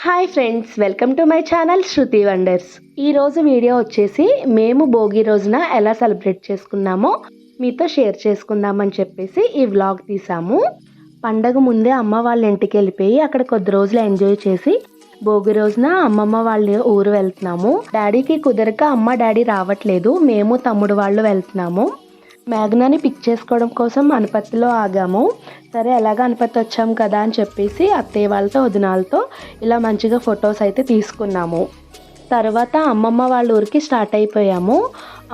Hi friends, welcome to my channel Shruti wonders. ఈరోజు video వచ్చేసి మేము భోగి రోజున ఎలా సెలబ్రేట్ చేసుకున్నామో మీతో షేర్ చేసుకుందామని చెప్పేసి ఈ వ్లాగ్ తీసాము. పండగ ముందే అమ్మ వాళ్ళ ఇంటికి వెళ్ళిపోయి అక్కడ కొద్ది రోజులు ఎంజాయ్ చేసి భోగి రోజున అమ్మమ్మ వాళ్ళ ఊరు వెళ్తున్నాము. డాడీకి కుదరక అమ్మ డాడీ రావట్లేదు, మేము తమ్ముడు వాళ్ళు వెళ్తున్నాము. మేఘనాని పిక్ చేసుకోవడం కోసం అనపత్తిలో ఆగాము. సరే ఎలాగ అనపత్తి వచ్చాం కదా అని చెప్పేసి అత్తయ్య వాళ్ళతో వదినాలతో ఇలా మంచిగా ఫొటోస్ అయితే తీసుకున్నాము. తర్వాత అమ్మమ్మ వాళ్ళ ఊరికి స్టార్ట్ అయిపోయాము.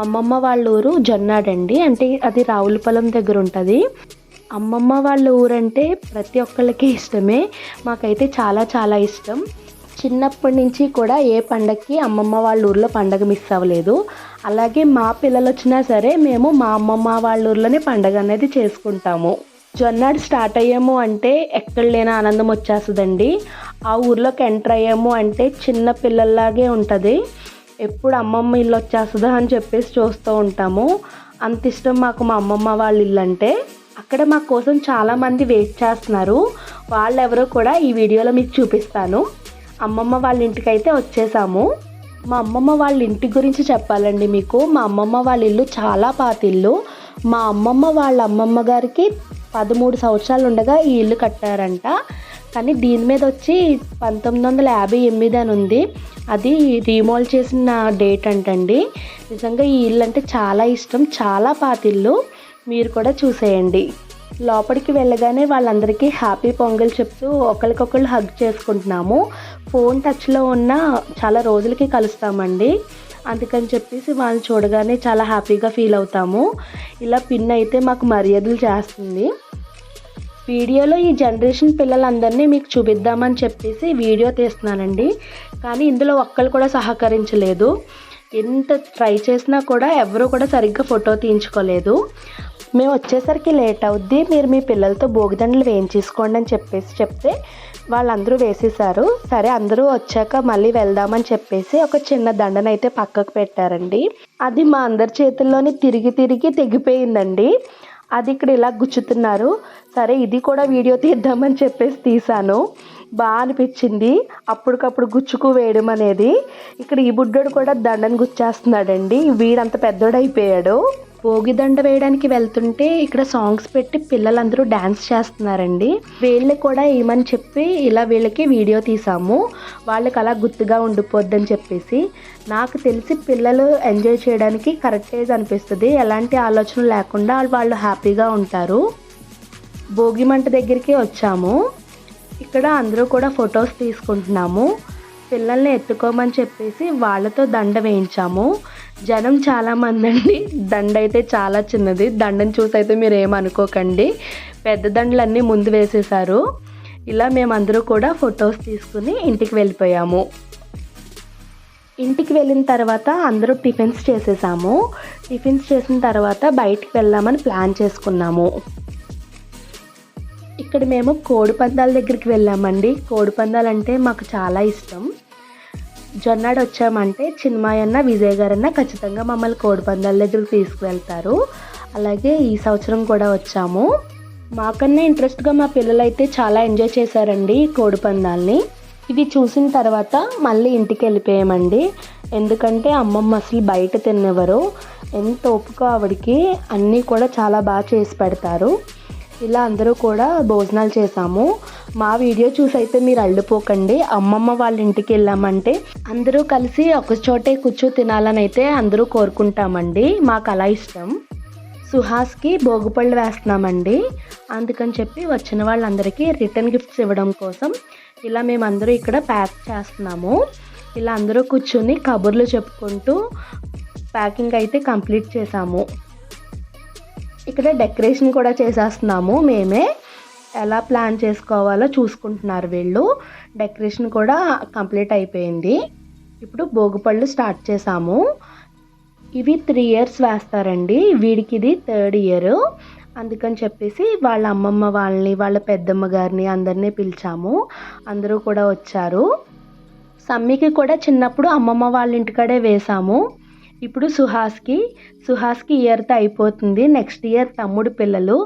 అమ్మమ్మ వాళ్ళ ఊరు జొన్నాడండి, అంటే అది రావులపొలం దగ్గర ఉంటుంది. అమ్మమ్మ వాళ్ళ ఊరంటే ప్రతి ఒక్కళ్ళకి ఇష్టమే, మాకైతే చాలా చాలా ఇష్టం. చిన్నప్పటి నుంచి కూడా ఏ పండగకి అమ్మమ్మ వాళ్ళ ఊర్లో పండగ మిస్ అవ్వలేదు. అలాగే మా పిల్లలు వచ్చినా సరే మేము మా అమ్మమ్మ వాళ్ళ ఊర్లోనే పండగ అనేది చేసుకుంటాము. జొన్నాడు స్టార్ట్ అయ్యాము అంటే ఎక్కడ లేని ఆనందం వచ్చేస్తుందండి. ఆ ఊర్లోకి ఎంటర్ అయ్యాము అంటే చిన్న పిల్లల్లాగే ఉంటుంది. ఎప్పుడు అమ్మమ్మ ఇల్లు వచ్చేస్తుందా అని చెప్పేసి చూస్తూ ఉంటాము. అంత ఇష్టం మాకు మా అమ్మమ్మ వాళ్ళ ఇల్లు అంటే. అక్కడ మా కోసం చాలామంది వెయిట్ చేస్తున్నారు. వాళ్ళెవరో కూడా ఈ వీడియోలో మీకు చూపిస్తాను. అమ్మమ్మ వాళ్ళ ఇంటికి అయితే వచ్చేసాము. మా అమ్మమ్మ వాళ్ళ ఇంటి గురించి చెప్పాలండి మీకు. మా అమ్మమ్మ వాళ్ళ ఇల్లు చాలా పాత ఇల్లు. మా అమ్మమ్మ వాళ్ళ అమ్మమ్మ గారికి 13 సంవత్సరాలు ఉండగా ఈ ఇల్లు కట్టారంట. కానీ దీని మీద వచ్చి 1958 అని ఉంది. అది రీమోల్ చేసిన డేట్ అంటండి. నిజంగా ఈ ఇల్లు అంటే చాలా ఇష్టం, చాలా పాత ఇల్లు. మీరు కూడా చూసేయండి. లోపలికి వెళ్ళగానే వాళ్ళందరికీ హ్యాపీ పొంగల్ చెప్తూ ఒకరికొకళ్ళు హగ్ చేసుకుంటున్నాము. ఫోన్ టచ్లో ఉన్న చాలా రోజులకి కలుస్తామండి, అందుకని చెప్పేసి వాళ్ళు చూడగానే చాలా హ్యాపీగా ఫీల్ అవుతాము. ఇలా పిన్ అయితే మాకు మర్యాదలు చేస్తుంది. వీడియోలో ఈ జనరేషన్ పిల్లలందరినీ మీకు చూపిద్దామని చెప్పేసి వీడియో తీస్తున్నానండి. కానీ ఇందులో ఒక్కళ్ళు కూడా సహకరించలేదు. ఎంత ట్రై చేసినా కూడా ఎవరు కూడా సరిగ్గా ఫోటో తీయించుకోలేదు. మేము వచ్చేసరికి లేట్ అవుద్ది, మీరు మీ పిల్లలతో భోగిదండలు వేయించేసుకోండి అని చెప్తే వాళ్ళందరూ వేసేసారు. సరే అందరూ వచ్చాక మళ్ళీ వెళ్దామని చెప్పేసి ఒక చిన్న దండనైతే పక్కకు పెట్టారండి. అది మా అందరి చేతుల్లోని తిరిగి తెగిపోయిందండి. అది ఇక్కడ ఇలా గుచ్చుతున్నారు. సరే ఇది కూడా వీడియో తీద్దామని చెప్పేసి తీసాను. బాగా అనిపించింది అప్పటికప్పుడు గుచ్చుకు వేయడం అనేది. ఇక్కడ ఈ బుడ్డోడు కూడా దండను గుచ్చేస్తున్నాడండి, వీడంత పెద్దోడైపోయాడు. భోగిదండ వేయడానికి వెళ్తుంటే ఇక్కడ సాంగ్స్ పెట్టి పిల్లలందరూ డ్యాన్స్ చేస్తున్నారండి. వీళ్ళు కూడా ఏమని చెప్పి ఇలా వీళ్ళకి వీడియో తీసాము. వాళ్ళకి అలా గుర్తుగా ఉండిపోద్దని చెప్పేసి. నాకు తెలిసి పిల్లలు ఎంజాయ్ చేయడానికి కరెక్ట్ ఏజ్ అనిపిస్తుంది. ఎలాంటి ఆలోచన లేకుండా వాళ్ళు హ్యాపీగా ఉంటారు. భోగి మంట దగ్గరికి వచ్చాము. ఇక్కడ అందరూ కూడా ఫొటోస్ తీసుకుంటున్నాము. పిల్లల్ని ఎత్తుకోమని చెప్పేసి వాళ్ళతో దండ వేయించాము. జనం చాలామంది అండి. దండ అయితే చాలా చిన్నది. దండను చూసైతే మీరు ఏమనుకోకండి, పెద్ద దండలన్నీ ముందు వేసేసారు. ఇలా మేమందరూ కూడా ఫొటోస్ తీసుకుని ఇంటికి వెళ్ళిపోయాము. ఇంటికి వెళ్ళిన తర్వాత అందరూ టిఫిన్స్ చేసేసాము. టిఫిన్స్ చేసిన తర్వాత బయటికి వెళ్దామని ప్లాన్ చేసుకున్నాము. ఇక్కడ మేము కోడి పందాల దగ్గరికి వెళ్ళామండి. కోడి పందాలు అంటే మాకు చాలా ఇష్టం. జొన్నాడు వచ్చామంటే చిన్మయన్న విజయ్ గారన్న ఖచ్చితంగా మమ్మల్ని కోడి పందాల దగ్గరికి తీసుకువెళ్తారు. అలాగే ఈ సంవత్సరం కూడా వచ్చాము. మాకన్నా ఇంట్రెస్ట్గా మా పిల్లలు అయితే చాలా ఎంజాయ్ చేశారండి కోడి పందాలని. ఇవి చూసిన తర్వాత మళ్ళీ ఇంటికి వెళ్ళిపోయామండి. ఎందుకంటే అమ్మమ్మ అసలు బయట తినేవారు. ఎంత ఓపిక ఆవిడికి, అన్నీ కూడా చాలా బాగా చేసి పెడతారు. ఇలా అందరూ కూడా భోజనాలు చేసాము. మా వీడియో చూసి అయితే మీరు అల్లిపోకండి. అమ్మమ్మ వాళ్ళ ఇంటికి వెళ్ళామంటే అందరూ కలిసి ఒక చోటే కూర్చో తినాలని అయితే అందరూ కోరుకుంటామండి. మాకు అలా ఇష్టం. సుహాస్కి భోగిపళ్ళు వేస్తున్నామండి. అందుకని చెప్పి వచ్చిన వాళ్ళందరికీ రిటర్న్ గిఫ్ట్స్ ఇవ్వడం కోసం ఇలా మేమందరూ ఇక్కడ ప్యాక్ చేస్తున్నాము. ఇలా అందరూ కూర్చుని కబుర్లు చెప్పుకుంటూ ప్యాకింగ్ అయితే కంప్లీట్ చేసాము. ఇక్కడ డెకరేషన్ కూడా చేసేస్తున్నాము మేమే. ఎలా ప్లాన్ చేసుకోవాలో చూసుకుంటున్నారు వీళ్ళు. డెకరేషన్ కూడా కంప్లీట్ అయిపోయింది. ఇప్పుడు భోగిపళ్ళు స్టార్ట్ చేసాము. ఇవి 3 years వేస్తారండి. వీడికి ఇది 3rd year. అందుకని చెప్పేసి వాళ్ళ అమ్మమ్మ వాళ్ళని, వాళ్ళ పెద్దమ్మ గారిని అందరినీ పిలిచాము. అందరూ కూడా వచ్చారు. సమ్మికి కూడా చిన్నప్పుడు అమ్మమ్మ వాళ్ళ ఇంటికాడే వేసాము. ఇప్పుడు సుహాస్కి ఇయర్తో అయిపోతుంది. నెక్స్ట్ ఇయర్ తమ్ముడు పిల్లలు.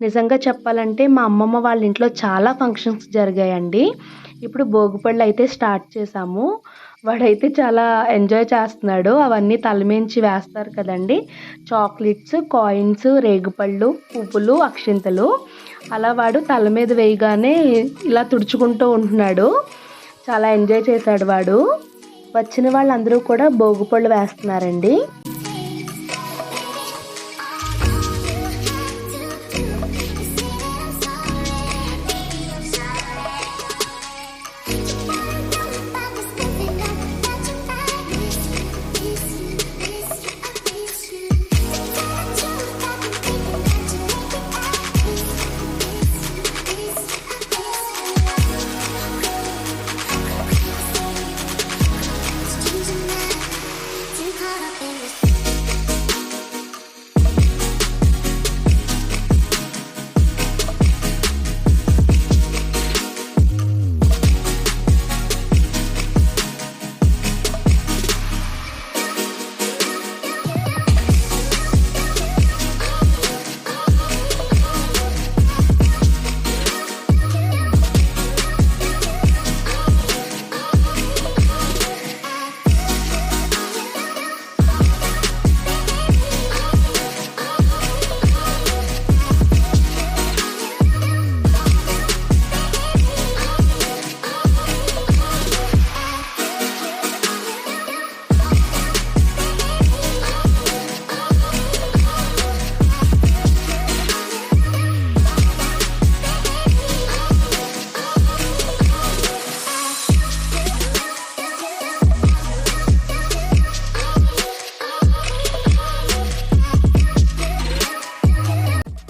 నిజంగా చెప్పాలంటే మా అమ్మమ్మ వాళ్ళ ఇంట్లో చాలా ఫంక్షన్స్ జరిగాయండి. ఇప్పుడు భోగిపళ్ళు అయితే స్టార్ట్ చేసాము. వాడైతే చాలా ఎంజాయ్ చేస్తున్నాడు. అవన్నీ తలమించి వేస్తారు కదండి, చాక్లెట్స్, కాయిన్స్, రేగుపళ్ళు, పువ్వులు, అక్షింతలు. అలా వాడు తల మీద వేయగానే ఇలా తుడుచుకుంటూ ఉంటున్నాడు. చాలా ఎంజాయ్ చేశాడు వాడు. వచ్చిన వాళ్ళందరూ కూడా భోగిపళ్ళు వేస్తున్నారండి.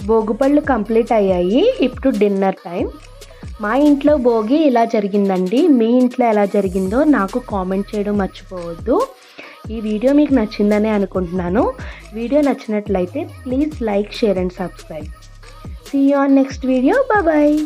భోగిపళ్ళు కంప్లీట్ అయ్యాయి. ఇప్పుడు డిన్నర్ టైం. మా ఇంట్లో భోగి ఇలా జరిగిందండి. మీ ఇంట్లో ఎలా జరిగిందో నాకు కామెంట్ చేయడం మర్చిపోవద్దు. ఈ వీడియో మీకు నచ్చిందనే అనుకుంటున్నాను. వీడియో నచ్చినట్లయితే please like, share and subscribe. See you on next video. Bye.